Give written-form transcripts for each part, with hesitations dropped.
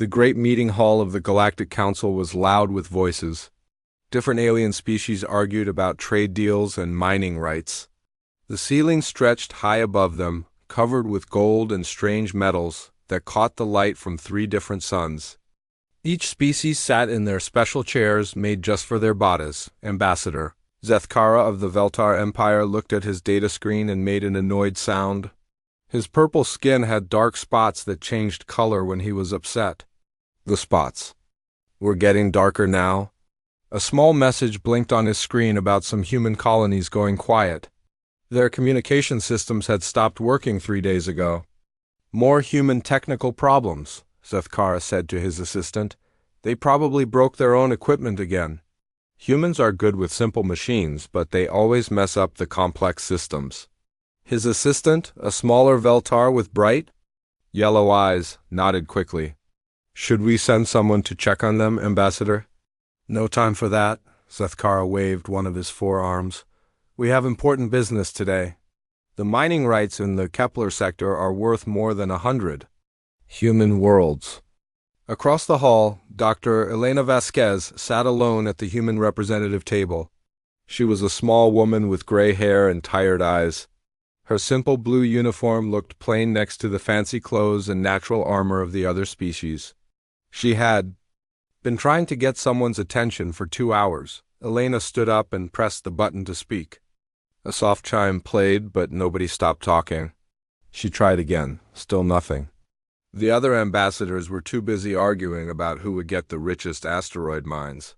The great meeting hall of the Galactic Council was loud with voices. Different alien species argued about trade deals and mining rights. The ceiling stretched high above them, covered with gold and strange metals that caught the light from 3 different suns. Each species sat in their special chairs made just for their bodies. Ambassador Zethkara of the Veltar Empire looked at his data screen and made an annoyed sound. His purple skin had dark spots that changed color when he was upset. The spots were getting darker now. A small message blinked on his screen about some human colonies going quiet. Their communication systems had stopped working 3 days ago. More human technical problems, Zethkara said to his assistant. They probably broke their own equipment again. Humans are good with simple machines, but they always mess up the complex systems. His assistant, a smaller Veltar with bright, yellow eyes, nodded quickly. Should we send someone to check on them, Ambassador? No time for that, Zethkara waved one of his forearms. We have important business today. The mining rights in the Kepler sector are worth more than 100 human worlds. Across the hall, Dr. Elena Vasquez sat alone at the human representative table. She was a small woman with gray hair and tired eyes. Her simple blue uniform looked plain next to the fancy clothes and natural armor of the other species. She had been trying to get someone's attention for 2 hours. Elena stood up and pressed the button to speak. A soft chime played, but nobody stopped talking. She tried again. Still nothing. The other ambassadors were too busy arguing about who would get the richest asteroid mines.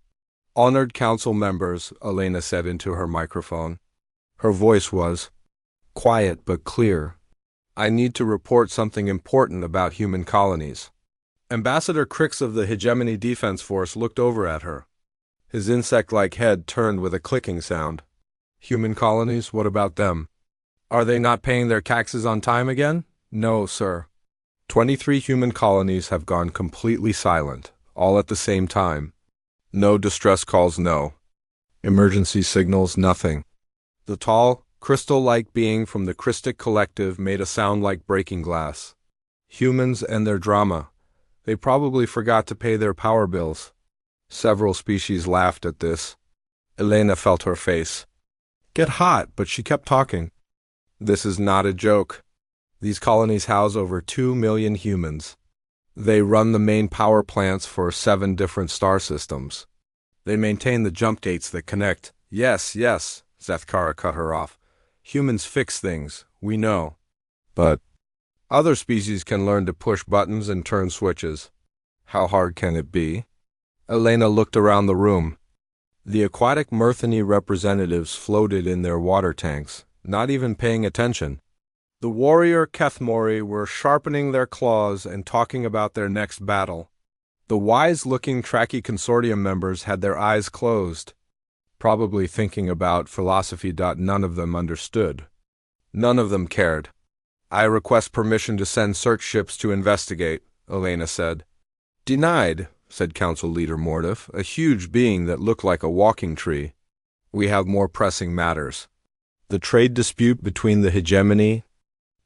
Honored council members, Elena said into her microphone. Her voice was quiet but clear. I need to report something important about human colonies. Ambassador Crix of the Hegemony Defense Force looked over at her. His insect-like head turned with a clicking sound. Human colonies, what about them? Are they not paying their taxes on time again? No, sir. 23 human colonies have gone completely silent, all at the same time. No distress calls, no. Emergency signals, nothing. The tall, crystal-like being from the Christic Collective made a sound like breaking glass. Humans and their drama. They probably forgot to pay their power bills. Several species laughed at this. Elena felt her face get hot, but she kept talking. This is not a joke. These colonies house over 2 million humans. They run the main power plants for 7 different star systems. They maintain the jump gates that connect. Yes, Zethkara cut her off. Humans fix things, we know. But other species can learn to push buttons and turn switches. How hard can it be? Elena looked around the room. The aquatic Myrthany representatives floated in their water tanks, not even paying attention. The warrior Kethmori were sharpening their claws and talking about their next battle. The wise-looking Traki Consortium members had their eyes closed, probably thinking about philosophy. None of them understood. None of them cared. I request permission to send search ships to investigate, Elena said. Denied, said Council Leader Mordif, a huge being that looked like a walking tree. We have more pressing matters. The trade dispute between the Hegemony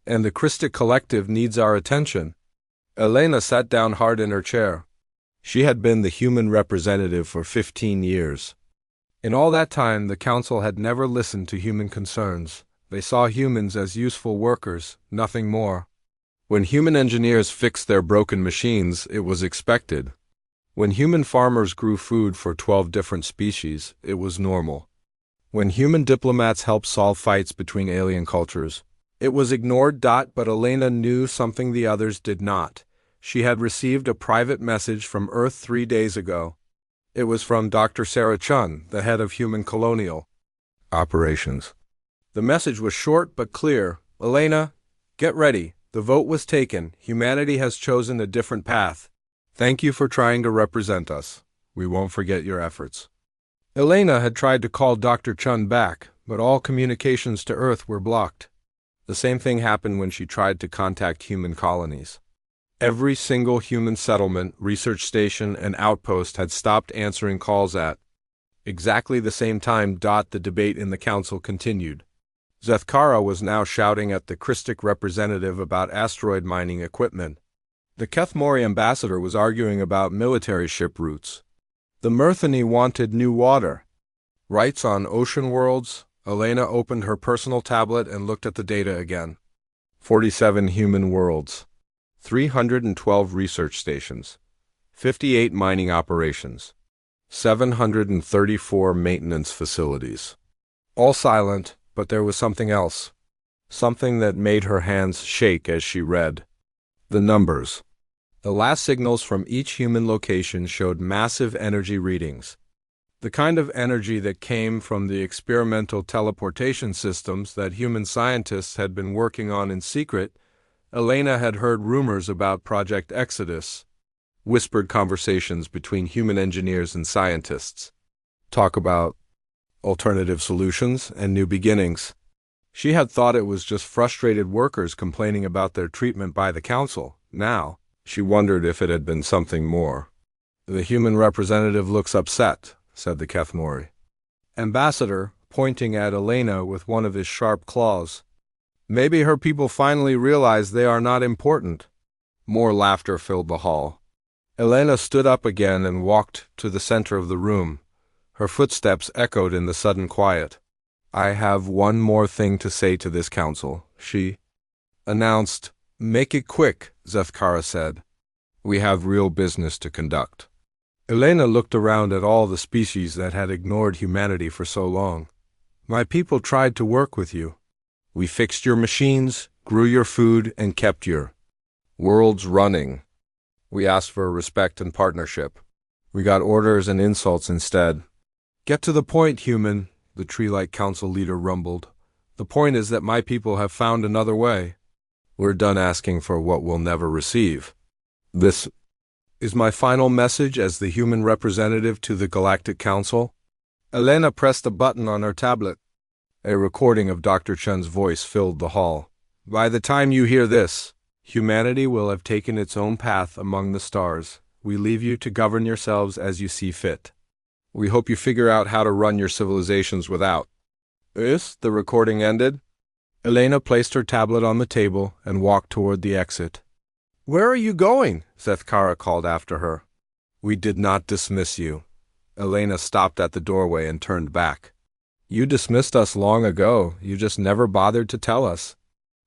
and the Christic Collective needs our attention. Elena sat down hard in her chair. She had been the human representative for 15 years. In all that time, the Council had never listened to human concerns. They saw humans as useful workers, nothing more. When human engineers fixed their broken machines, it was expected. When human farmers grew food for 12 different species, it was normal. When human diplomats helped solve fights between alien cultures, it was ignored. But Elena knew something the others did not. She had received a private message from Earth 3 days ago. It was from Dr. Sarah Chun, the head of Human Colonial Operations. The message was short but clear. Elena, get ready. The vote was taken. Humanity has chosen a different path. Thank you for trying to represent us. We won't forget your efforts. Elena had tried to call Dr. Chun back, but all communications to Earth were blocked. The same thing happened when she tried to contact human colonies. Every single human settlement, research station, and outpost had stopped answering calls at exactly the same time. The debate in the council continued. Zethkara was now shouting at the Christic representative about asteroid mining equipment. The Kethmori ambassador was arguing about military ship routes. The Murthani wanted new water rights on ocean worlds. Elena opened her personal tablet and looked at the data again. 47 human worlds, 312 research stations, 58 mining operations, 734 maintenance facilities. All silent, but there was something else. Something that made her hands shake as she read. The numbers. The last signals from each human location showed massive energy readings. The kind of energy that came from the experimental teleportation systems that human scientists had been working on in secret. Elena had heard rumors about Project Exodus, whispered conversations between human engineers and scientists. Talk about alternative solutions and new beginnings. She had thought it was just frustrated workers complaining about their treatment by the council. Now, she wondered if it had been something more. The human representative looks upset, said the Kethmori ambassador, pointing at Elena with one of his sharp claws. Maybe her people finally realize they are not important. More laughter filled the hall. Elena stood up again and walked to the center of the room. Her footsteps echoed in the sudden quiet. I have one more thing to say to this council, she announced. Make it quick, Zethkara said. We have real business to conduct. Elena looked around at all the species that had ignored humanity for so long. My people tried to work with you. We fixed your machines, grew your food, and kept your worlds running. We asked for respect and partnership. We got orders and insults instead. Get to the point, human, the tree-like council leader rumbled. The point is that my people have found another way. We're done asking for what we'll never receive. This is my final message as the human representative to the Galactic Council. Elena pressed a button on her tablet. A recording of Dr. Chun's voice filled the hall. By the time you hear this, humanity will have taken its own path among the stars. We leave you to govern yourselves as you see fit. We hope you figure out how to run your civilizations without. The recording ended. Elena placed her tablet on the table and walked toward the exit. Where are you going? Zethkara called after her. We did not dismiss you. Elena stopped at the doorway and turned back. You dismissed us long ago. You just never bothered to tell us.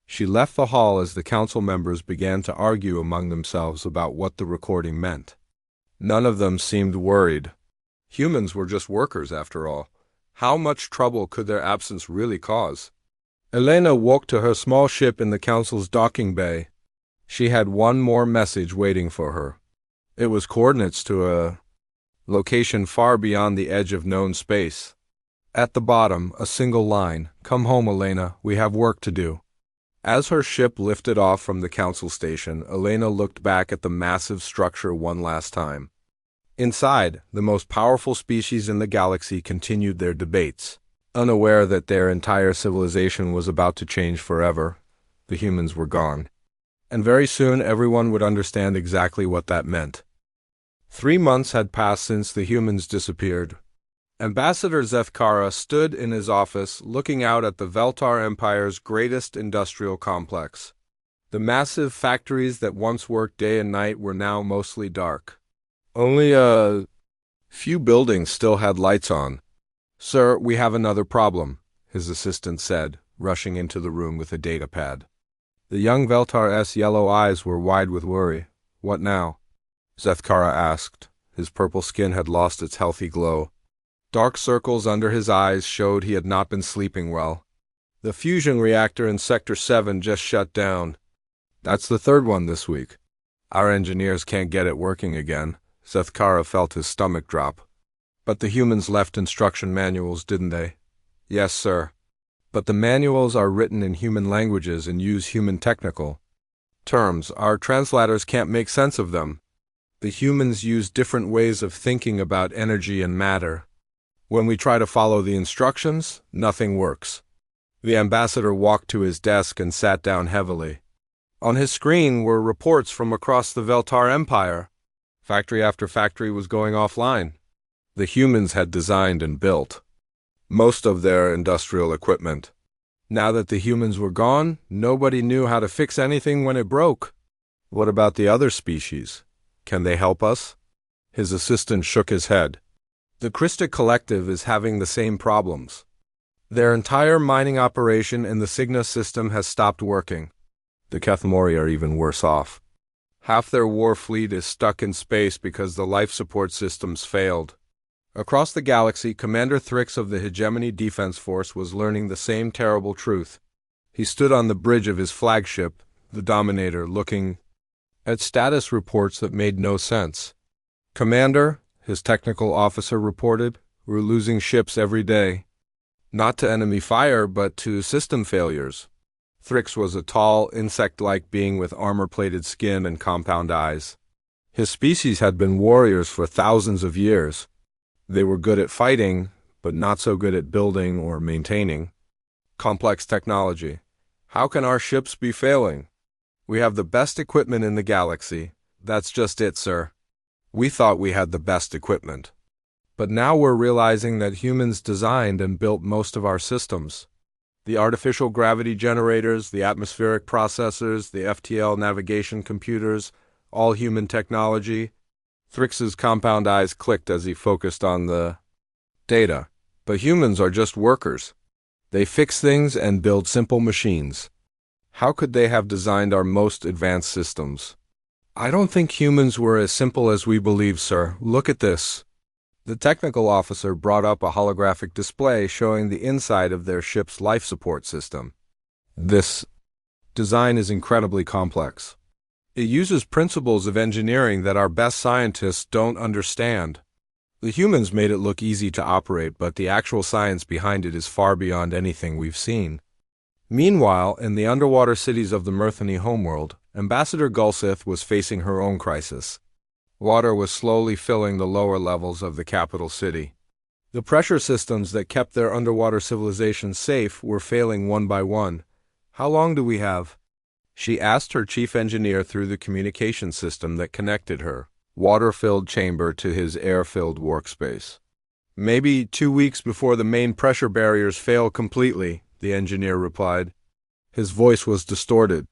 She left the hall as the council members began to argue among themselves about what the recording meant. None of them seemed worried. Humans were just workers, after all. How much trouble could their absence really cause? Elena walked to her small ship in the council's docking bay. She had one more message waiting for her. It was coordinates to a location far beyond the edge of known space. At the bottom, a single line, "Come home, Elena, we have work to do." As her ship lifted off from the council station, Elena looked back at the massive structure one last time. Inside, the most powerful species in the galaxy continued their debates, unaware that their entire civilization was about to change forever. The humans were gone. And very soon everyone would understand exactly what that meant. 3 months had passed since the humans disappeared. Ambassador Zethkara stood in his office looking out at the Veltar Empire's greatest industrial complex. The massive factories that once worked day and night were now mostly dark. Only a few buildings still had lights on. Sir, we have another problem, his assistant said, rushing into the room with a data pad. The young Veltar's yellow eyes were wide with worry. What now? Zethkara asked. His purple skin had lost its healthy glow. Dark circles under his eyes showed he had not been sleeping well. The fusion reactor in Sector 7 just shut down. That's the third one this week. Our engineers can't get it working again. Zethkara felt his stomach drop. But the humans left instruction manuals, didn't they? Yes, sir. But the manuals are written in human languages and use human technical terms. Our translators can't make sense of them. The humans use different ways of thinking about energy and matter. When we try to follow the instructions, nothing works. The ambassador walked to his desk and sat down heavily. On his screen were reports from across the Veltar Empire. Factory after factory was going offline. The humans had designed and built most of their industrial equipment. Now that the humans were gone, nobody knew how to fix anything when it broke. What about the other species? Can they help us? His assistant shook his head. The Christic Collective is having the same problems. Their entire mining operation in the Cygna system has stopped working. The Kethmori are even worse off. Half their war fleet is stuck in space because the life support systems failed. Across the galaxy, Commander Thrix of the Hegemony Defense Force was learning the same terrible truth. He stood on the bridge of his flagship, the Dominator, looking at status reports that made no sense. "Commander," his technical officer reported, "we're losing ships every day. Not to enemy fire, but to system failures." Thrix was a tall, insect-like being with armor-plated skin and compound eyes. His species had been warriors for thousands of years. They were good at fighting, but not so good at building or maintaining complex technology. "How can our ships be failing? We have the best equipment in the galaxy." "That's just it, sir. We thought we had the best equipment. But now we're realizing that humans designed and built most of our systems. The artificial gravity generators, the atmospheric processors, the FTL navigation computers, all human technology." Thrix's compound eyes clicked as he focused on the data. "But humans are just workers. They fix things and build simple machines. How could they have designed our most advanced systems?" "I don't think humans were as simple as we believe, sir. Look at this." The technical officer brought up a holographic display showing the inside of their ship's life support system. "This design is incredibly complex. It uses principles of engineering that our best scientists don't understand. The humans made it look easy to operate, but the actual science behind it is far beyond anything we've seen." Meanwhile, in the underwater cities of the Mirthany homeworld, Ambassador Gulsith was facing her own crisis. Water was slowly filling the lower levels of the capital city. The pressure systems that kept their underwater civilization safe were failing one by one. "How long do we have?" she asked her chief engineer through the communication system that connected her water-filled chamber to his air-filled workspace. "Maybe 2 weeks before the main pressure barriers fail completely," the engineer replied. His voice was distorted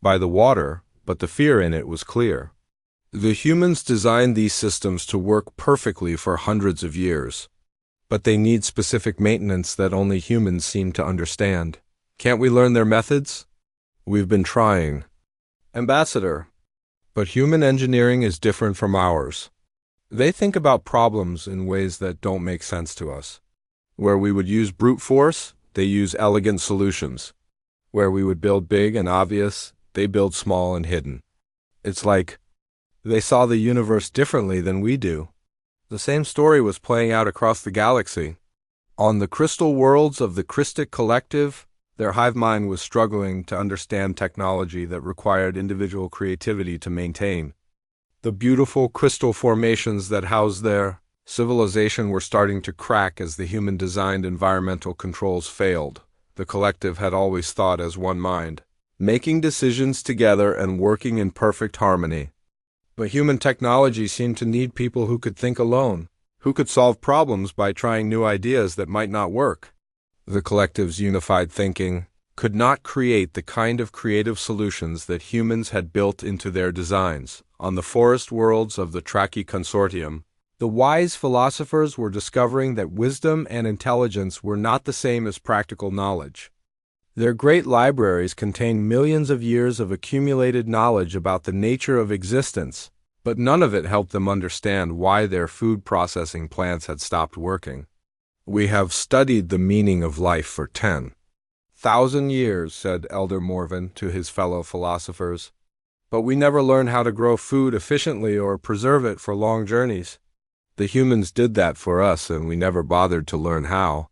by the water, but the fear in it was clear. "The humans designed these systems to work perfectly for hundreds of years. But they need specific maintenance that only humans seem to understand. Can't we learn their methods?" "We've been trying, Ambassador. But human engineering is different from ours. They think about problems in ways that don't make sense to us. Where we would use brute force, they use elegant solutions. Where we would build big and obvious, they build small and hidden. It's like they saw the universe differently than we do." The same story was playing out across the galaxy. On the crystal worlds of the Christic Collective, their hive mind was struggling to understand technology that required individual creativity to maintain. The beautiful crystal formations that housed their civilization were starting to crack as the human-designed environmental controls failed. The collective had always thought as one mind, making decisions together and working in perfect harmony. But human technology seemed to need people who could think alone, who could solve problems by trying new ideas that might not work. The collective's unified thinking could not create the kind of creative solutions that humans had built into their designs. On the forest worlds of the Traki Consortium, the wise philosophers were discovering that wisdom and intelligence were not the same as practical knowledge. Their great libraries contained millions of years of accumulated knowledge about the nature of existence, but none of it helped them understand why their food processing plants had stopped working. "We have studied the meaning of life for 10,000 years, said Elder Morven to his fellow philosophers. "But we never learned how to grow food efficiently or preserve it for long journeys. The humans did that for us, and we never bothered to learn how."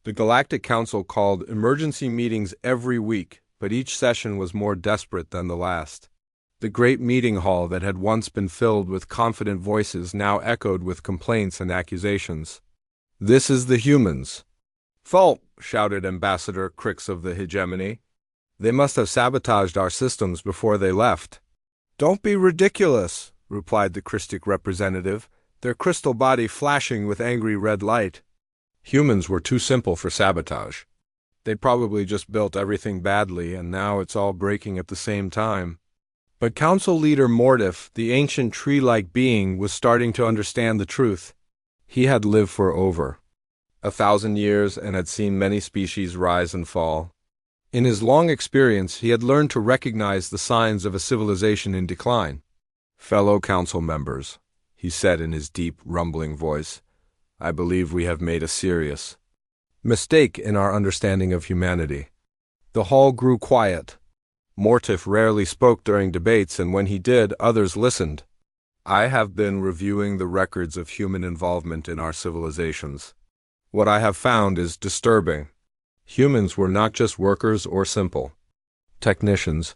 The Galactic Council called emergency meetings every week, but each session was more desperate than the last. The great meeting hall that had once been filled with confident voices now echoed with complaints and accusations. "This is the humans' fault," shouted Ambassador Crix of the Hegemony. "They must have sabotaged our systems before they left." "Don't be ridiculous," replied the Christic representative, their crystal body flashing with angry red light. "Humans were too simple for sabotage. They probably just built everything badly, and now it's all breaking at the same time." But Council Leader Mordif, the ancient tree-like being, was starting to understand the truth. He had lived for over 1,000 years and had seen many species rise and fall. In his long experience, he had learned to recognize the signs of a civilization in decline. "Fellow council members," he said in his deep, rumbling voice, "I believe we have made a serious mistake in our understanding of humanity." The hall grew quiet. Mortif rarely spoke during debates, and when he did, others listened. "I have been reviewing the records of human involvement in our civilizations. What I have found is disturbing. Humans were not just workers or simple technicians.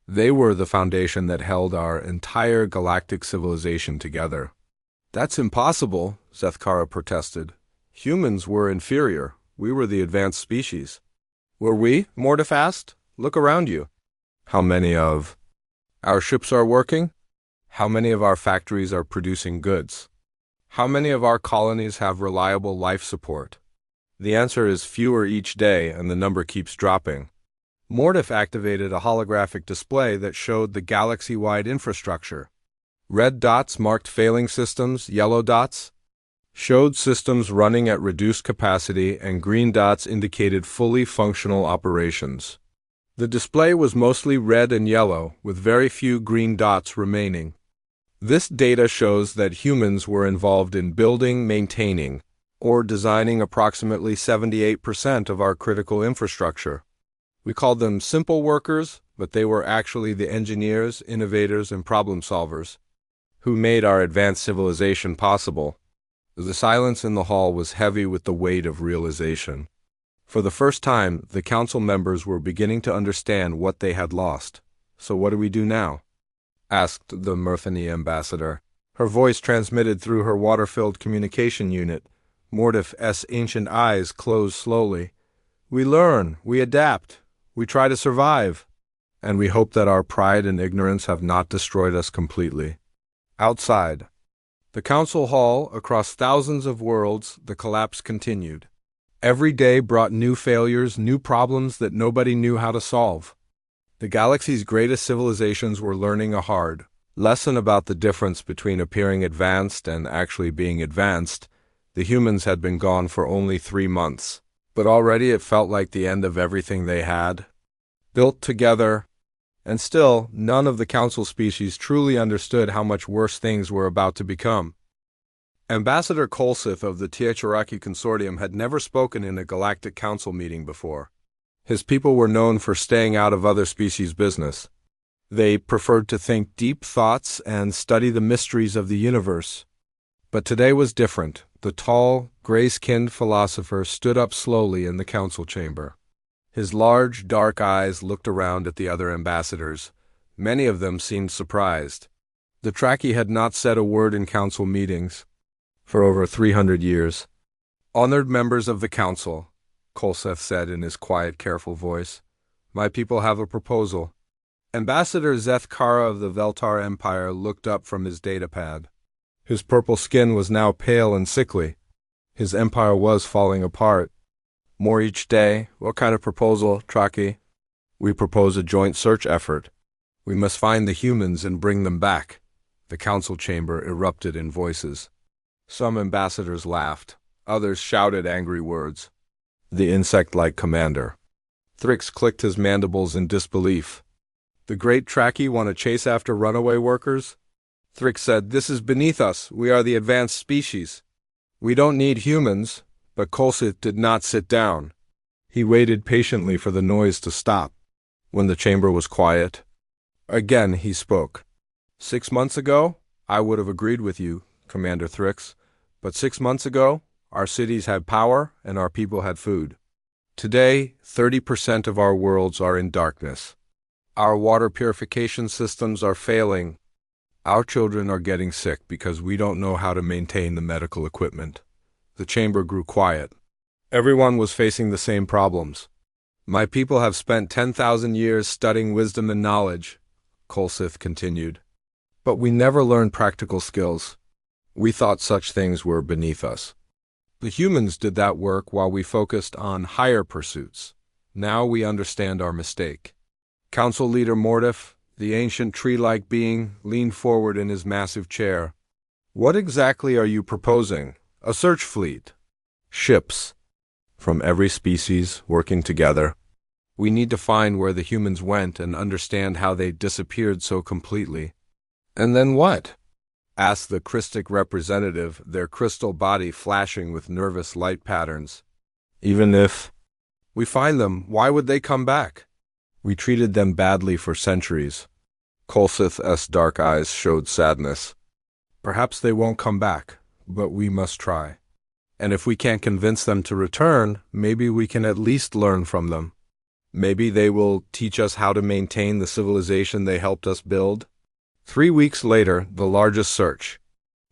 They were the foundation that held our entire galactic civilization together." "That's impossible," Zethkara protested. "Humans were inferior. We were the advanced species." "Were we?" Mortif asked. "Look around you. How many of our ships are working? How many of our factories are producing goods? How many of our colonies have reliable life support? The answer is fewer each day, and the number keeps dropping." Mortif activated a holographic display that showed the galaxy-wide infrastructure. Red dots marked failing systems, yellow dots showed systems running at reduced capacity, and green dots indicated fully functional operations. The display was mostly red and yellow, with very few green dots remaining. This data shows that humans were involved in building, maintaining, or designing approximately 78% of our critical infrastructure. We called them simple workers, but they were actually the engineers, innovators, and problem solvers who made our advanced civilization possible. The silence in the hall was heavy with the weight of realization. For the first time, the council members were beginning to understand what they had lost. "So what do we do now?" asked the Murthani ambassador. Her voice transmitted through her water-filled communication unit. Mortif's ancient eyes closed slowly. "We learn, we adapt, we try to survive, and we hope that our pride and ignorance have not destroyed us completely." Outside the council hall, across thousands of worlds, the collapse continued. Every day brought new failures, new problems that nobody knew how to solve. The galaxy's greatest civilizations were learning a hard lesson about the difference between appearing advanced and actually being advanced. The humans had been gone for only 3 months, but already it felt like the end of everything they had built together, and still none of the council species truly understood how much worse things were about to become. Ambassador Kolsith of the Tiecharaki Consortium had never spoken in a Galactic Council meeting before. His people were known for staying out of other species' business. They preferred to think deep thoughts and study the mysteries of the universe. But today was different. The tall, gray-skinned philosopher stood up slowly in the council chamber. His large, dark eyes looked around at the other ambassadors. Many of them seemed surprised. The Traki had not said a word in council meetings for over 300 years. "Honored members of the council," Kolseth said in his quiet, careful voice, "my people have a proposal." Ambassador Zethkara of the Veltar Empire looked up from his datapad. His purple skin was now pale and sickly. His empire was falling apart. "More each day. What kind of proposal, Traki?" "We propose a joint search effort. We must find the humans and bring them back." The council chamber erupted in voices. Some ambassadors laughed. Others shouted angry words. "The insect-like commander." Thrix clicked his mandibles in disbelief. "The great Traki want to chase after runaway workers?" Thrix said, "This is beneath us. We are the advanced species. We don't need humans." But Kolsith did not sit down. He waited patiently for the noise to stop. When the chamber was quiet, again he spoke. "6 months ago, I would have agreed with you, Commander Thrix. But 6 months ago, our cities had power and our people had food. Today, 30% of our worlds are in darkness. Our water purification systems are failing. Our children are getting sick because we don't know how to maintain the medical equipment." The chamber grew quiet. Everyone was facing the same problems. "My people have spent 10,000 years studying wisdom and knowledge," Kolsith continued. "But we never learned practical skills. We thought such things were beneath us. The humans did that work while we focused on higher pursuits. Now we understand our mistake. Council Leader Mordif, The ancient tree-like being leaned forward in his massive chair. What exactly are you proposing? A search fleet. Ships. From every species, working together. We need to find where the humans went and understand how they disappeared so completely. And then what? Asked the Christic representative, their crystal body flashing with nervous light patterns. Even if we find them, why would they come back? We treated them badly for centuries. Kolsith's dark eyes showed sadness. Perhaps they won't come back, but we must try. And if we can't convince them to return, maybe we can at least learn from them. Maybe they will teach us how to maintain the civilization they helped us build. 3 weeks later, the largest search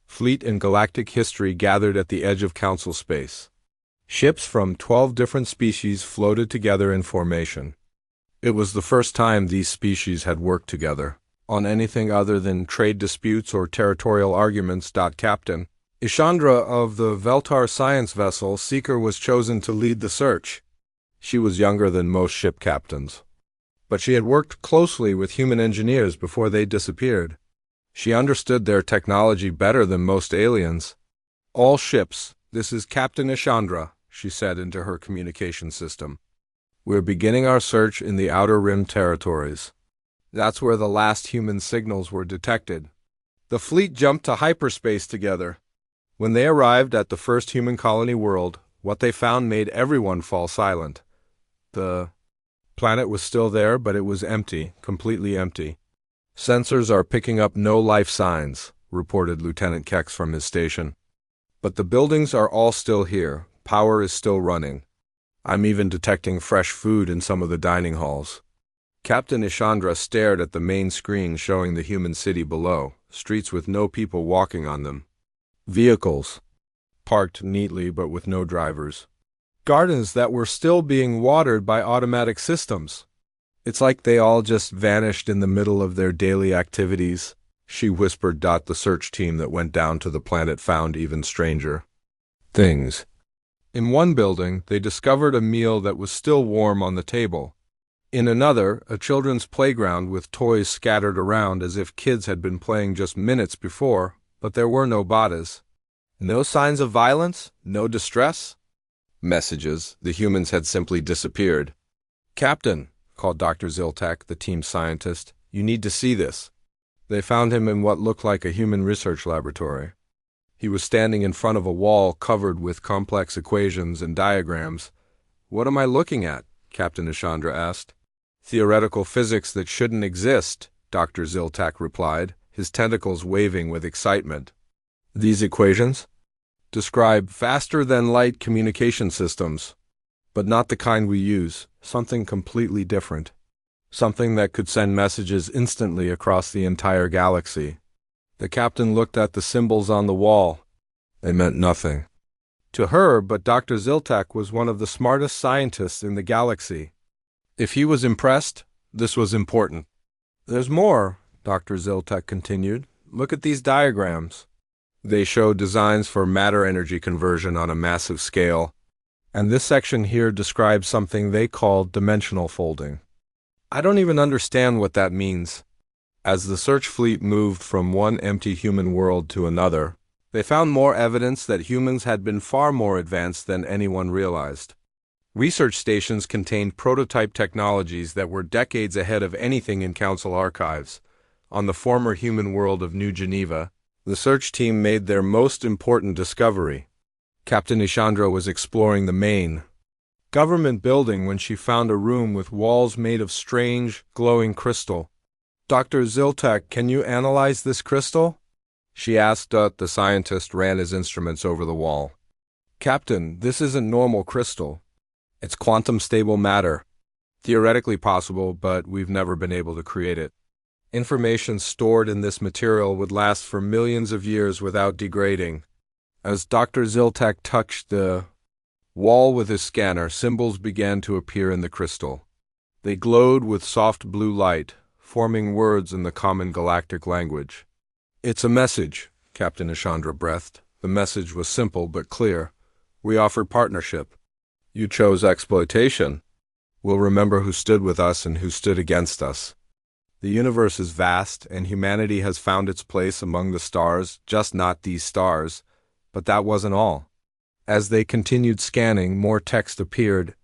fleet in galactic history gathered at the edge of Council space. Ships from 12 different species floated together in formation. It was the first time these species had worked together on anything other than trade disputes or territorial arguments. Captain Ishandra of the Veltar science vessel Seeker was chosen to lead the search. She was younger than most ship captains, but she had worked closely with human engineers before they disappeared. She understood their technology better than most aliens. All ships, this is Captain Ishandra, she said into her communication system. We're beginning our search in the Outer Rim territories. That's where the last human signals were detected. The fleet jumped to hyperspace together. When they arrived at the first human colony world, what they found made everyone fall silent. The planet was still there, but it was empty, completely empty. Sensors are picking up no life signs, reported Lieutenant Kex from his station. But the buildings are all still here. Power is still running. I'm even detecting fresh food in some of the dining halls. Captain Ishandra stared at the main screen showing the human city below, streets with no people walking on them. Vehicles, parked neatly but with no drivers. Gardens that were still being watered by automatic systems. It's like they all just vanished in the middle of their daily activities, she whispered. The search team that went down to the planet found even stranger things. In one building, they discovered a meal that was still warm on the table. In another, a children's playground with toys scattered around as if kids had been playing just minutes before, but there were no badas. No signs of violence? No distress? Messages. The humans had simply disappeared. Captain, called Dr. Ziltak, the team scientist, you need to see this. They found him in what looked like a human research laboratory. He was standing in front of a wall covered with complex equations and diagrams. What am I looking at? Captain Ishandra asked. Theoretical physics that shouldn't exist, Dr. Ziltak replied, his tentacles waving with excitement. These equations describe faster-than-light communication systems, but not the kind we use, something completely different. Something that could send messages instantly across the entire galaxy. The captain looked at the symbols on the wall. They meant nothing to her, but Dr. Ziltak was one of the smartest scientists in the galaxy. If he was impressed, this was important. There's more, Dr. Ziltak continued. Look at these diagrams. They show designs for matter-energy conversion on a massive scale, and this section here describes something they call dimensional folding. I don't even understand what that means. As the search fleet moved from one empty human world to another, they found more evidence that humans had been far more advanced than anyone realized. Research stations contained prototype technologies that were decades ahead of anything in Council archives. On the former human world of New Geneva, the search team made their most important discovery. Captain Ishandra was exploring the main government building when she found a room with walls made of strange, glowing crystal. Dr. Ziltak, can you analyze this crystal? She asked. The scientist ran his instruments over the wall. Captain, this isn't normal crystal. It's quantum-stable matter. Theoretically possible, but we've never been able to create it. Information stored in this material would last for millions of years without degrading. As Dr. Ziltak touched the wall with his scanner, symbols began to appear in the crystal. They glowed with soft blue light, forming words in the common galactic language. It's a message, Captain Ishandra breathed. The message was simple but clear. We offered partnership. You chose exploitation. We'll remember who stood with us and who stood against us. The universe is vast, and humanity has found its place among the stars, just not these stars. But that wasn't all. As they continued scanning, more text appeared.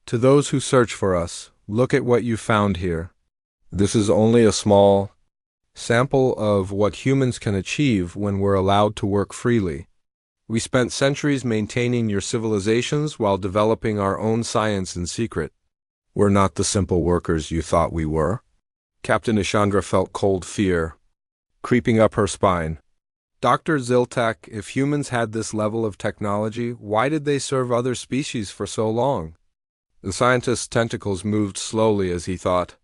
To those who search for us, look at what you found here. This is only a small sample of what humans can achieve when we're allowed to work freely. We spent centuries maintaining your civilizations while developing our own science in secret. We're not the simple workers you thought we were. Captain Ishandra felt cold fear creeping up her spine. Dr. Ziltak, if humans had this level of technology, why did they serve other species for so long? The scientist's tentacles moved slowly as he thought.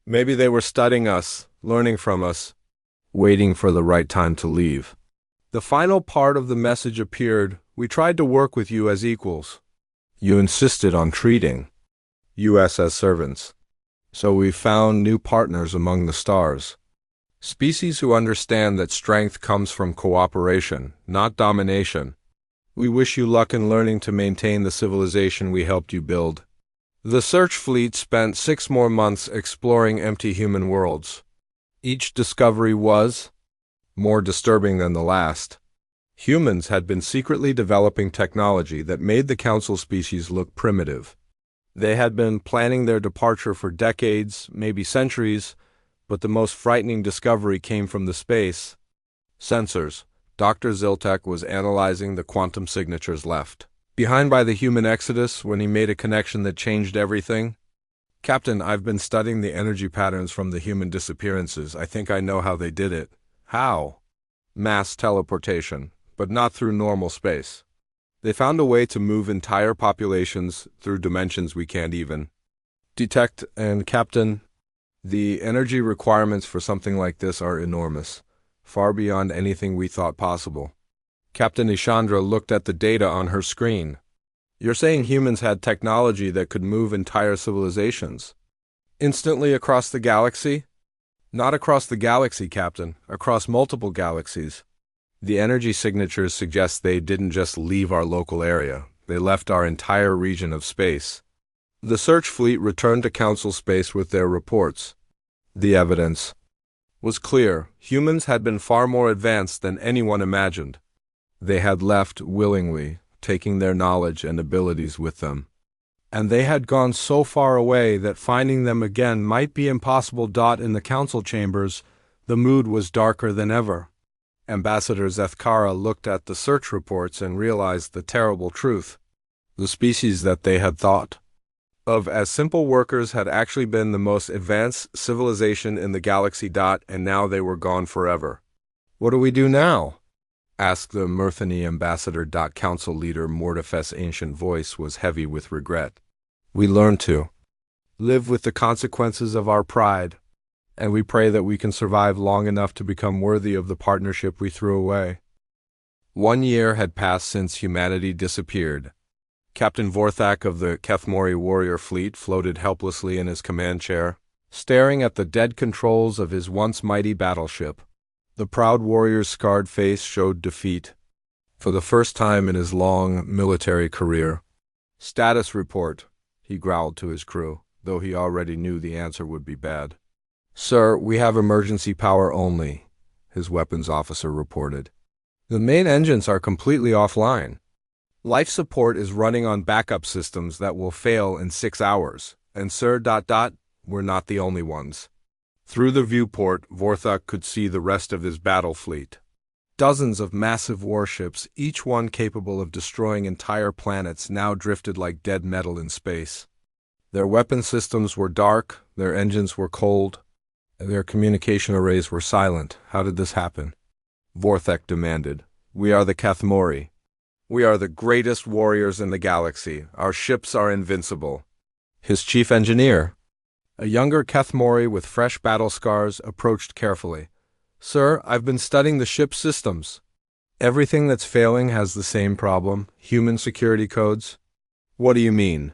Maybe they were studying us, learning from us, waiting for the right time to leave. The final part of the message appeared. We tried to work with you as equals. You insisted on treating us as servants. So we found new partners among the stars. Species who understand that strength comes from cooperation, not domination. We wish you luck in learning to maintain the civilization we helped you build. The search fleet spent 6 more months exploring empty human worlds. Each discovery was more disturbing than the last. Humans had been secretly developing technology that made the council species look primitive. They had been planning their departure for decades, maybe centuries, but the most frightening discovery came from the space sensors. Dr. Ziltak was analyzing the quantum signatures left behind by the human exodus when he made a connection that changed everything. Captain, I've been studying the energy patterns from the human disappearances. I think I know how they did it. How? Mass teleportation, but not through normal space. They found a way to move entire populations through dimensions we can't even detect, and Captain, the energy requirements for something like this are enormous, far beyond anything we thought possible. Captain Ishandra looked at the data on her screen. You're saying humans had technology that could move entire civilizations instantly across the galaxy? Not across the galaxy, Captain, across multiple galaxies. The energy signatures suggest they didn't just leave our local area, they left our entire region of space. The search fleet returned to Council space with their reports. The evidence was clear. Humans had been far more advanced than anyone imagined. They had left willingly, taking their knowledge and abilities with them. And they had gone so far away that finding them again might be impossible. In the council chambers, the mood was darker than ever. Ambassador Zethkara looked at the search reports and realized the terrible truth. The species that they had thought of as simple workers had actually been the most advanced civilization in the galaxy. And now they were gone forever. What do we do now? Asked the Murthani ambassador. Council leader Mordef's ancient voice was heavy with regret. We learn to live with the consequences of our pride, and we pray that we can survive long enough to become worthy of the partnership we threw away. 1 year had passed since humanity disappeared. Captain Vorthak of the Kethmori warrior fleet floated helplessly in his command chair, staring at the dead controls of his once mighty battleship. The proud warrior's scarred face showed defeat. For the first time in his long military career. Status report, he growled to his crew, though he already knew the answer would be bad. Sir, we have emergency power only, his weapons officer reported. The main engines are completely offline. Life support is running on backup systems that will fail in 6 hours, and sir, we're not the only ones. Through the viewport, Vorthak could see the rest of his battle fleet. Dozens of massive warships, each one capable of destroying entire planets, now drifted like dead metal in space. Their weapon systems were dark, their engines were cold, and their communication arrays were silent. How did this happen? Vorthak demanded. We are the Kethmori. We are the greatest warriors in the galaxy. Our ships are invincible. His chief engineer, a younger Kethmori with fresh battle scars, approached carefully. Sir, I've been studying the ship's systems. Everything that's failing has the same problem, human security codes. What do you mean?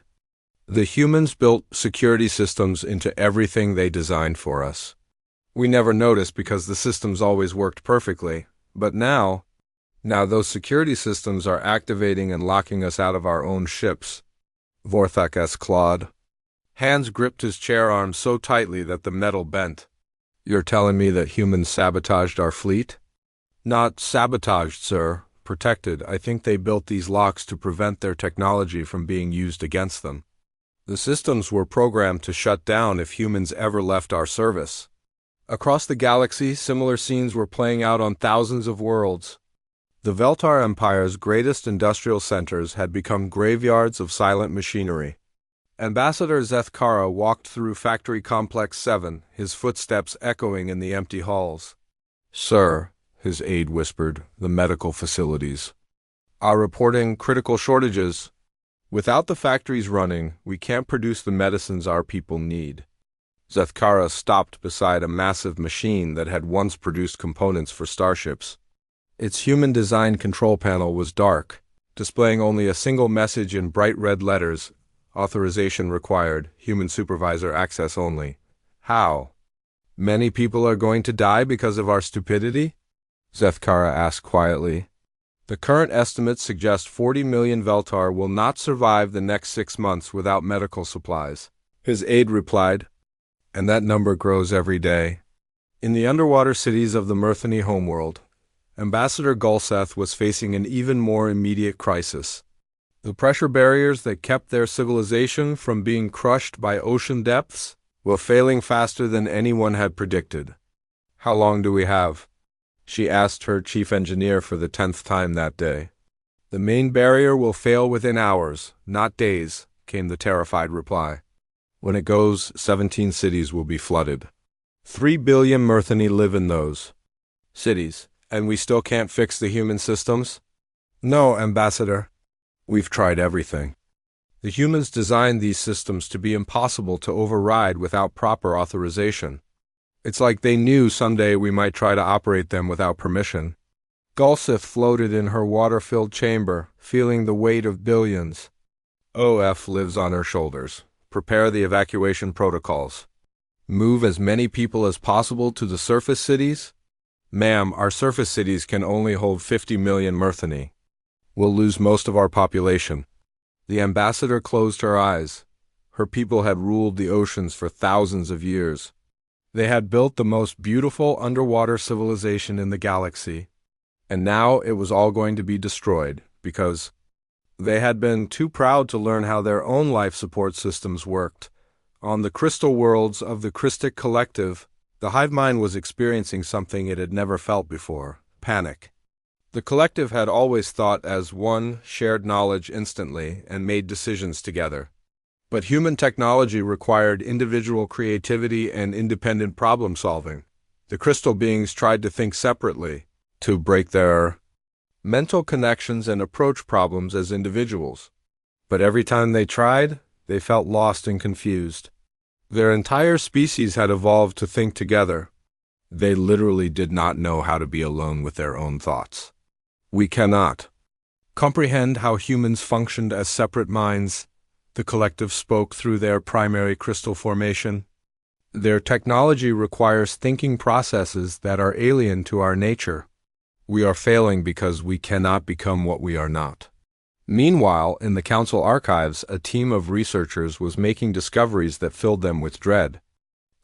The humans built security systems into everything they designed for us. We never noticed because the systems always worked perfectly, but now those security systems are activating and locking us out of our own ships. Vorthak clawed. Hands gripped his chair arms so tightly that the metal bent. You're telling me that humans sabotaged our fleet? Not sabotaged, sir. Protected. I think they built these locks to prevent their technology from being used against them. The systems were programmed to shut down if humans ever left our service. Across the galaxy, similar scenes were playing out on thousands of worlds. The Veltar Empire's greatest industrial centers had become graveyards of silent machinery. Ambassador Zethkara walked through Factory Complex 7, his footsteps echoing in the empty halls. Sir, his aide whispered, the medical facilities are reporting critical shortages. Without the factories running, we can't produce the medicines our people need. Zethkara stopped beside a massive machine that had once produced components for starships. Its human-designed control panel was dark, displaying only a single message in bright red letters: authorization required, human supervisor access only. How? Many people are going to die because of our stupidity? Zethkara asked quietly. The current estimates suggest 40 million Veltar will not survive the next 6 months without medical supplies. His aide replied, and that number grows every day. In the underwater cities of the Murthani homeworld, Ambassador Gulseth was facing an even more immediate crisis. The pressure barriers that kept their civilization from being crushed by ocean depths were failing faster than anyone had predicted. How long do we have? She asked her chief engineer for the 10th time that day. The main barrier will fail within hours, not days, came the terrified reply. When it goes, 17 cities will be flooded. 3 billion Murthani live in those cities, and we still can't fix the human systems? No, Ambassador. We've tried everything. The humans designed these systems to be impossible to override without proper authorization. It's like they knew someday we might try to operate them without permission. Gulseth floated in her water-filled chamber, feeling the weight of billions. OF lives on her shoulders. Prepare the evacuation protocols. Move as many people as possible to the surface cities? Ma'am, our surface cities can only hold 50 million Murthani. We'll lose most of our population. The ambassador closed her eyes. Her people had ruled the oceans for thousands of years. They had built the most beautiful underwater civilization in the galaxy, and now it was all going to be destroyed because they had been too proud to learn how their own life support systems worked. On the crystal worlds of the Christic Collective, the hive mind was experiencing something it had never felt before: panic. The collective had always thought as one, shared knowledge instantly, and made decisions together. But human technology required individual creativity and independent problem-solving. The crystal beings tried to think separately, to break their mental connections and approach problems as individuals. But every time they tried, they felt lost and confused. Their entire species had evolved to think together. They literally did not know how to be alone with their own thoughts. We cannot comprehend how humans functioned as separate minds. The collective spoke through their primary crystal formation. Their technology requires thinking processes that are alien to our nature. We are failing because we cannot become what we are not. Meanwhile, in the Council archives, a team of researchers was making discoveries that filled them with dread.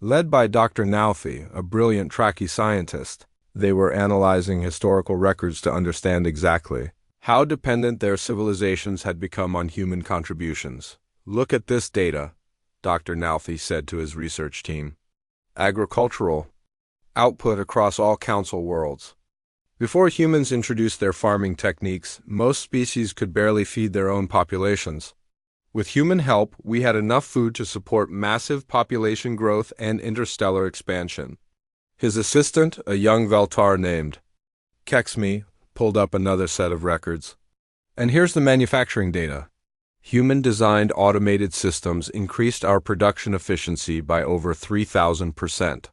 Led by Dr. Nauthy, a brilliant Traki scientist, they were analyzing historical records to understand exactly how dependent their civilizations had become on human contributions. Look at this data, Dr. Nauthy said to his research team. Agricultural output across all Council worlds. Before humans introduced their farming techniques, most species could barely feed their own populations. With human help, we had enough food to support massive population growth and interstellar expansion. His assistant, a young Veltar named Kexmi, pulled up another set of records. And here's the manufacturing data. Human-designed automated systems increased our production efficiency by over 3,000%.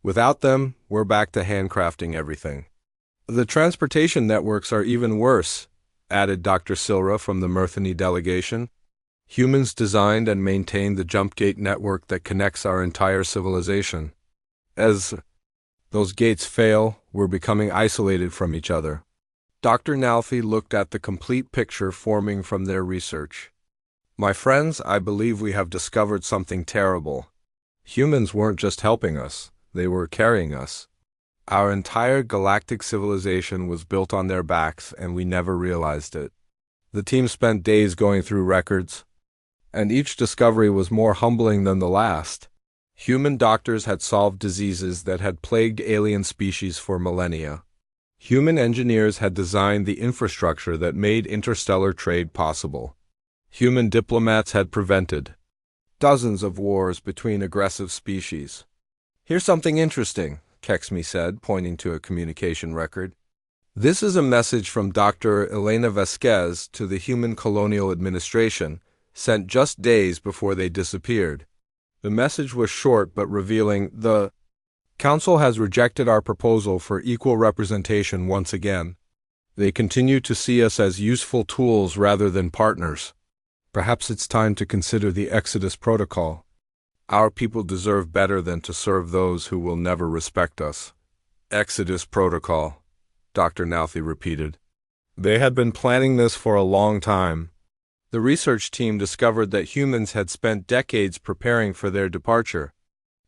Without them, we're back to handcrafting everything. The transportation networks are even worse, added Dr. Silra from the Murthani delegation. Humans designed and maintained the jump gate network that connects our entire civilization. As those gates fail, we're becoming isolated from each other. Dr. Nauthy looked at the complete picture forming from their research. My friends, I believe we have discovered something terrible. Humans weren't just helping us. They were carrying us. Our entire galactic civilization was built on their backs, and we never realized it. The team spent days going through records, and each discovery was more humbling than the last. Human doctors had solved diseases that had plagued alien species for millennia. Human engineers had designed the infrastructure that made interstellar trade possible. Human diplomats had prevented dozens of wars between aggressive species. "Here's something interesting," Kexme said, pointing to a communication record. "This is a message from Dr. Elena Vasquez to the Human Colonial Administration, sent just days before they disappeared." The message was short but revealing: "The Council has rejected our proposal for equal representation once again. They continue to see us as useful tools rather than partners. Perhaps it's time to consider the Exodus Protocol. Our people deserve better than to serve those who will never respect us." Exodus Protocol, Dr. Nauthi repeated. They had been planning this for a long time. The research team discovered that humans had spent decades preparing for their departure.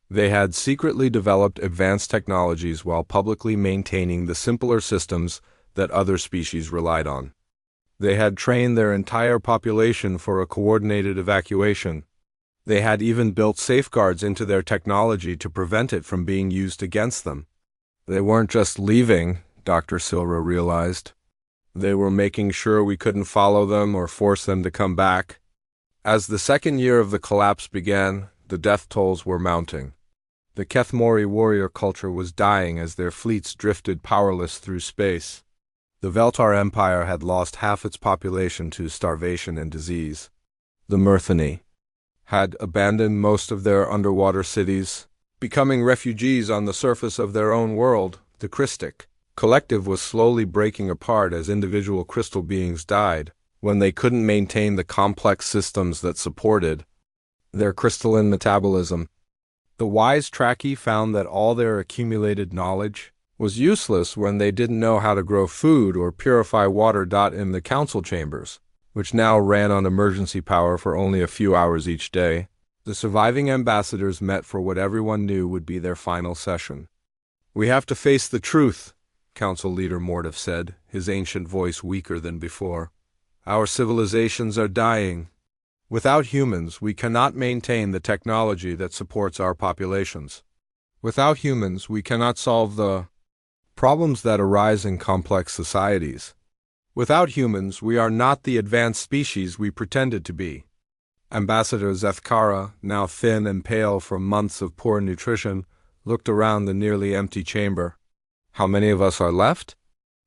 They had secretly developed advanced technologies while publicly maintaining the simpler systems that other species relied on. They had trained their entire population for a coordinated evacuation. They had even built safeguards into their technology to prevent it from being used against them. They weren't just leaving, Dr. Silva realized. They were making sure we couldn't follow them or force them to come back. As the second year of the collapse began, the death tolls were mounting. The Kethmori warrior culture was dying as their fleets drifted powerless through space. The Veltar Empire had lost half its population to starvation and disease. The Myrthani had abandoned most of their underwater cities, becoming refugees on the surface of their own world, the Christic collective was slowly breaking apart as individual crystal beings died when they couldn't maintain the complex systems that supported their crystalline metabolism. The wise Traki found that all their accumulated knowledge was useless when they didn't know how to grow food or purify water. In the council chambers, which now ran on emergency power for only a few hours each day, the surviving ambassadors met for what everyone knew would be their final session. "We have to face the truth," Council Leader Mordov said, his ancient voice weaker than before. "Our civilizations are dying. Without humans, we cannot maintain the technology that supports our populations. Without humans, we cannot solve the problems that arise in complex societies. Without humans, we are not the advanced species we pretended to be." Ambassador Zethkara, now thin and pale from months of poor nutrition, looked around the nearly empty chamber. "How many of us are left?"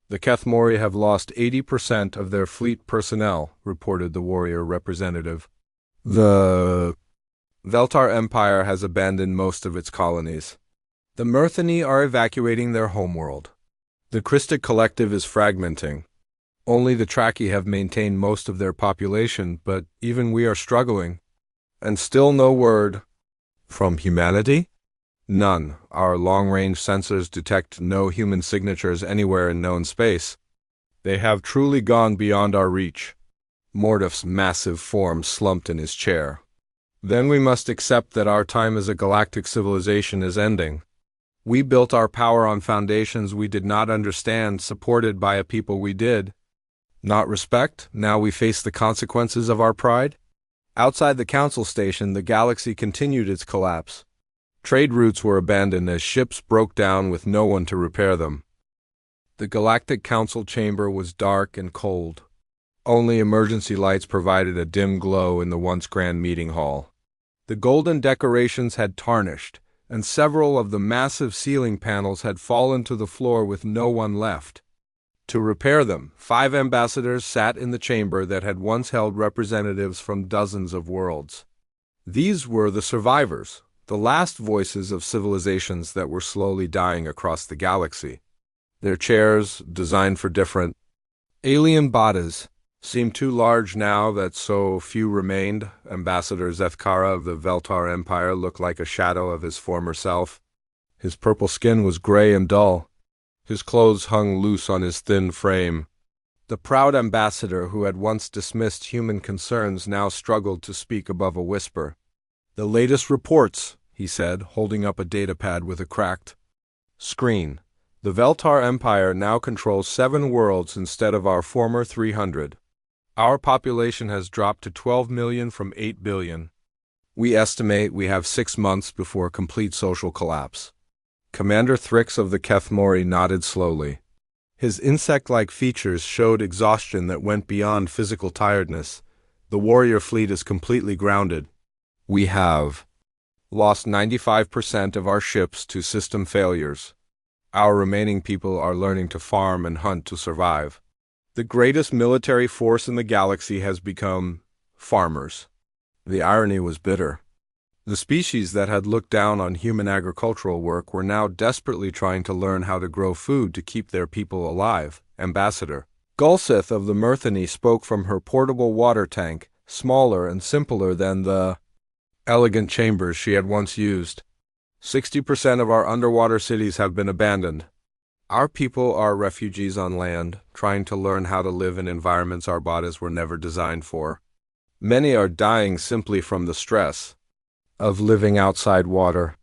"The Kethmori have lost 80% of their fleet personnel," reported the warrior representative. "The Veltar Empire has abandoned most of its colonies. The Myrthani are evacuating their homeworld. The Christic collective is fragmenting. Only the Traki have maintained most of their population, but even we are struggling. And still no word from humanity? None. Our long-range sensors detect no human signatures anywhere in known space. They have truly gone beyond our reach." Mordov's massive form slumped in his chair. "Then we must accept that our time as a galactic civilization is ending. We built our power on foundations we did not understand, supported by a people we did not respect. Now we face the consequences of our pride." Outside the council station, the galaxy continued its collapse. Trade routes were abandoned as ships broke down with no one to repair them. The Galactic Council chamber was dark and cold. Only emergency lights provided a dim glow in the once grand meeting hall. The golden decorations had tarnished, and several of the massive ceiling panels had fallen to the floor with no one left to repair them. 5 ambassadors sat in the chamber that had once held representatives from dozens of worlds. These were the survivors, the last voices of civilizations that were slowly dying across the galaxy. Their chairs, designed for different alien bodies, seemed too large now that so few remained. Ambassador Zethkara of the Veltar Empire looked like a shadow of his former self. His purple skin was gray and dull. His clothes hung loose on his thin frame. The proud ambassador who had once dismissed human concerns now struggled to speak above a whisper. "The latest reports," he said, holding up a datapad with a cracked screen. The Veltar Empire now controls 7 worlds instead of our former 300. Our population has dropped to 12 million from 8 billion. We estimate we have 6 months before complete social collapse. Commander Thrix of the Kethmori nodded slowly. His insect-like features showed exhaustion that went beyond physical tiredness. The warrior fleet is completely grounded. We have lost 95% of our ships to system failures. Our remaining people are learning to farm and hunt to survive. The greatest military force in the galaxy has become farmers. The irony was bitter. The species that had looked down on human agricultural work were now desperately trying to learn how to grow food to keep their people alive. Ambassador Gulsith of the Myrthany spoke from her portable water tank, smaller and simpler than the elegant chambers she had once used. 60% of our underwater cities have been abandoned. Our people are refugees on land, trying to learn how to live in environments our bodies were never designed for. Many are dying simply from the stress of living outside water.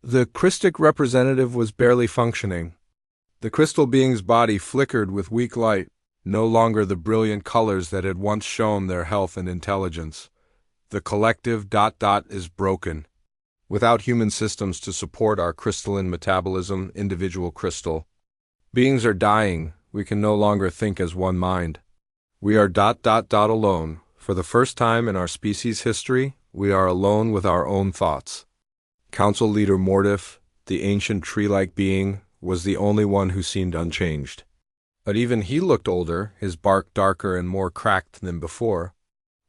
The Christic representative was barely functioning. The crystal being's body flickered with weak light, no longer the brilliant colors that had once shown their health and intelligence. The collective ... is broken. Without human systems to support our crystalline metabolism, individual crystal beings are dying. We can no longer think as one mind. We are ... alone. For the first time in our species' history, we are alone with our own thoughts. Council leader Mordif, the ancient tree-like being, was the only one who seemed unchanged. But even he looked older, his bark darker and more cracked than before.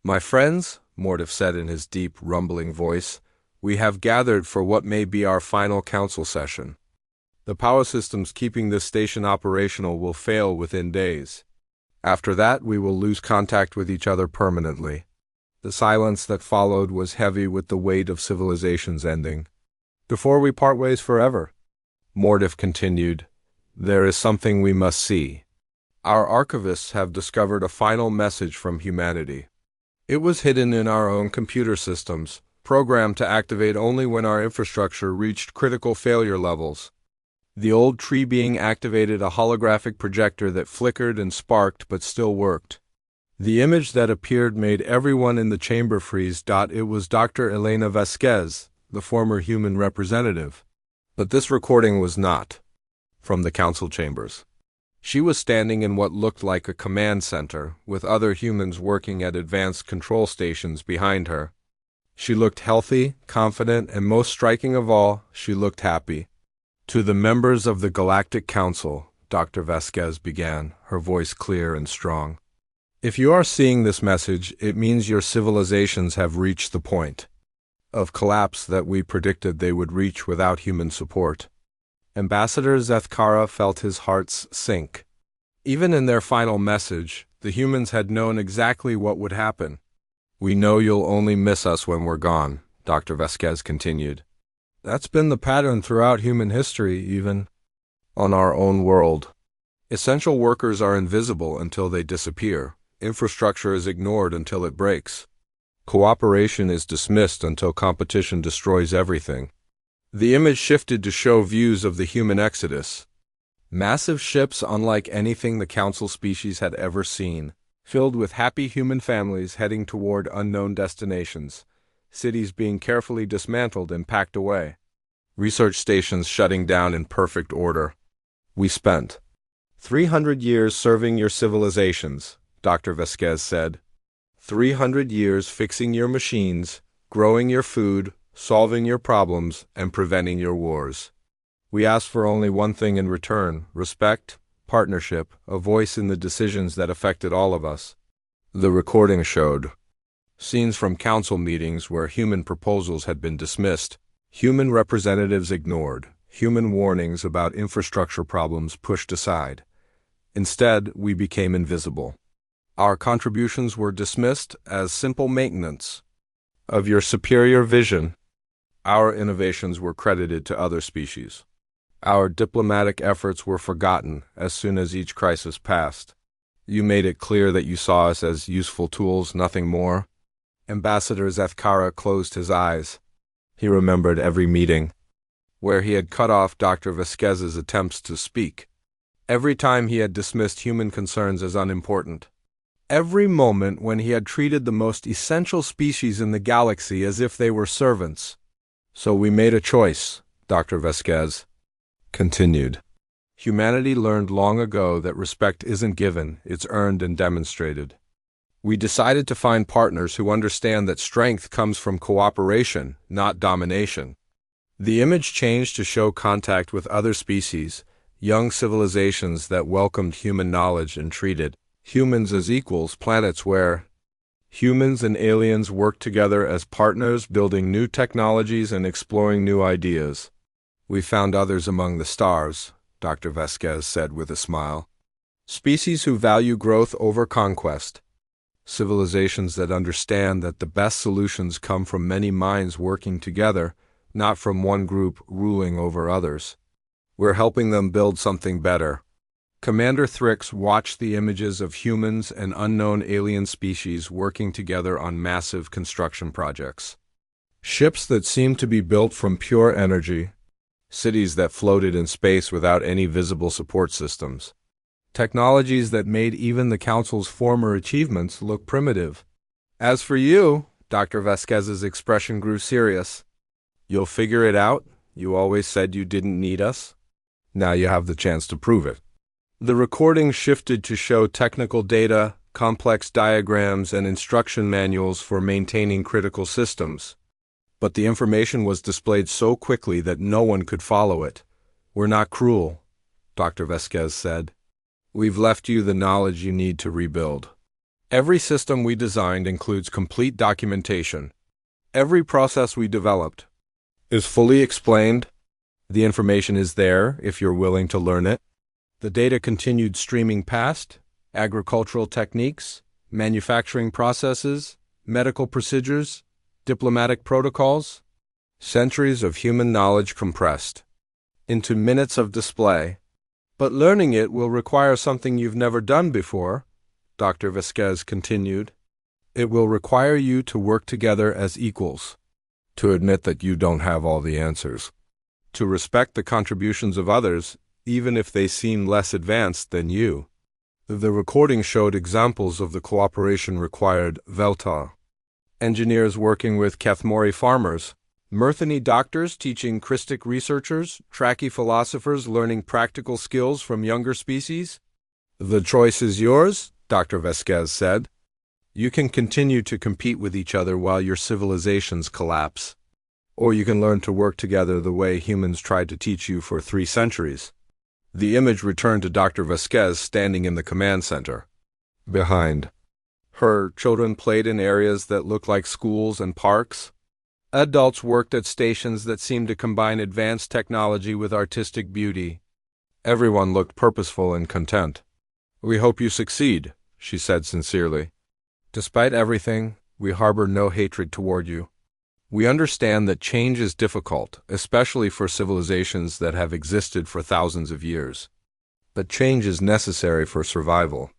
"My friends," Mordif said in his deep, rumbling voice, "we have gathered for what may be our final council session. The power systems keeping this station operational will fail within days. After that, we will lose contact with each other permanently." The silence that followed was heavy with the weight of civilization's ending. "Before we part ways forever," Mordif continued, "there is something we must see. Our archivists have discovered a final message from humanity. It was hidden in our own computer systems, programmed to activate only when our infrastructure reached critical failure levels. The old tree being activated a holographic projector that flickered and sparked but still worked. The image that appeared made everyone in the chamber freeze. It was Dr. Elena Vasquez, the former human representative. But this recording was not from the council chambers. She was standing in what looked like a command center, with other humans working at advanced control stations behind her. She looked healthy, confident, and most striking of all, she looked happy. "To the members of the Galactic Council," Dr. Vasquez began, her voice clear and strong. "If you are seeing this message, it means your civilizations have reached the point of collapse that we predicted they would reach without human support." Ambassador Zethkara felt his heart sink. Even in their final message, the humans had known exactly what would happen. "We know you'll only miss us when we're gone," Dr. Vasquez continued. "That's been the pattern throughout human history, even on our own world. Essential workers are invisible until they disappear. Infrastructure is ignored until it breaks. Cooperation is dismissed until competition destroys everything." The image shifted to show views of the human exodus. Massive ships unlike anything the council species had ever seen, filled with happy human families heading toward unknown destinations, cities being carefully dismantled and packed away, research stations shutting down in perfect order. "We spent 300 years serving your civilizations," Dr. Vasquez said. 300 years fixing your machines, growing your food, solving your problems, and preventing your wars. We ask for only one thing in return: respect, partnership, a voice in the decisions that affected all of us. The recording showed scenes from council meetings where human proposals had been dismissed, human representatives ignored, human warnings about infrastructure problems pushed aside. Instead, we became invisible. Our contributions were dismissed as simple maintenance of your superior vision. Our innovations were credited to other species. Our diplomatic efforts were forgotten as soon as each crisis passed. You made it clear that you saw us as useful tools, nothing more. Ambassador Zethkara closed his eyes. He remembered every meeting where he had cut off Dr. Vasquez's attempts to speak. Every time he had dismissed human concerns as unimportant. Every moment when he had treated the most essential species in the galaxy as if they were servants. So we made a choice, Dr. Vasquez continued. Humanity learned long ago that respect isn't given, it's earned and demonstrated. We decided to find partners who understand that strength comes from cooperation, not domination. The image changed to show contact with other species, young civilizations that welcomed human knowledge and treated humans as equals, planets where humans and aliens work together as partners, building new technologies and exploring new ideas. We found others among the stars, Dr. Vasquez said with a smile. Species who value growth over conquest. Civilizations that understand that the best solutions come from many minds working together, not from one group ruling over others. We're helping them build something better. Commander Thrix watched the images of humans and unknown alien species working together on massive construction projects. Ships that seemed to be built from pure energy. Cities that floated in space without any visible support systems. Technologies that made even the Council's former achievements look primitive. As for you, Dr. Vasquez's expression grew serious. You'll figure it out? You always said you didn't need us. Now you have the chance to prove it. The recording shifted to show technical data, complex diagrams, and instruction manuals for maintaining critical systems. But the information was displayed so quickly that no one could follow it. We're not cruel, Dr. Vasquez said. We've left you the knowledge you need to rebuild. Every system we designed includes complete documentation. Every process we developed is fully explained. The information is there if you're willing to learn it. The data continued streaming past, agricultural techniques, manufacturing processes, medical procedures, diplomatic protocols, centuries of human knowledge compressed into minutes of display. But learning it will require something you've never done before, Dr. Vasquez continued. It will require you to work together as equals, to admit that you don't have all the answers, to respect the contributions of others, even if they seem less advanced than you. The recording showed examples of the cooperation required. Velta, engineers working with Kethmori farmers, Murthani doctors teaching Christic researchers, Traki philosophers learning practical skills from younger species. The choice is yours, Dr. Vasquez said. You can continue to compete with each other while your civilizations collapse. Or you can learn to work together the way humans tried to teach you for 3 centuries. The image returned to Dr. Vasquez standing in the command center. Behind her, children played in areas that looked like schools and parks. Adults worked at stations that seemed to combine advanced technology with artistic beauty. Everyone looked purposeful and content. We hope you succeed, she said sincerely. Despite everything, we harbor no hatred toward you. We understand that change is difficult, especially for civilizations that have existed for thousands of years. But change is necessary for survival.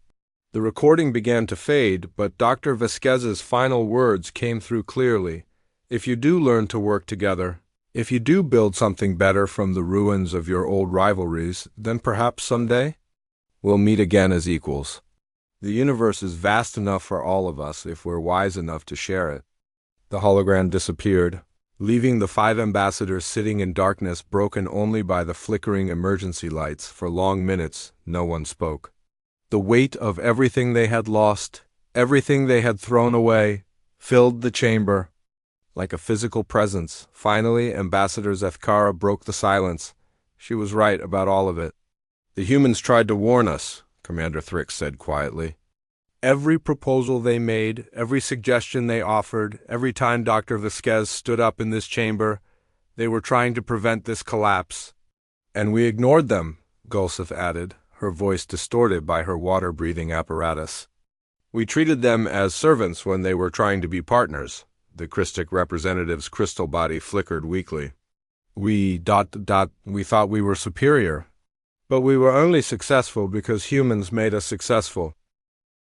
The recording began to fade, but Dr. Vasquez's final words came through clearly. If you do learn to work together, if you do build something better from the ruins of your old rivalries, then perhaps someday we'll meet again as equals. The universe is vast enough for all of us if we're wise enough to share it. The hologram disappeared, leaving the 5 ambassadors sitting in darkness broken only by the flickering emergency lights. For long minutes, no one spoke. The weight of everything they had lost, everything they had thrown away, filled the chamber. Like a physical presence, finally Ambassador Zethkara broke the silence. She was right about all of it. The humans tried to warn us, Commander Thrix said quietly. Every proposal they made, every suggestion they offered, every time Dr. Vasquez stood up in this chamber, they were trying to prevent this collapse. And we ignored them, Gulseth added, her voice distorted by her water-breathing apparatus. We treated them as servants when they were trying to be partners. The Christic representative's crystal body flickered weakly. We thought we were superior. But we were only successful because humans made us successful.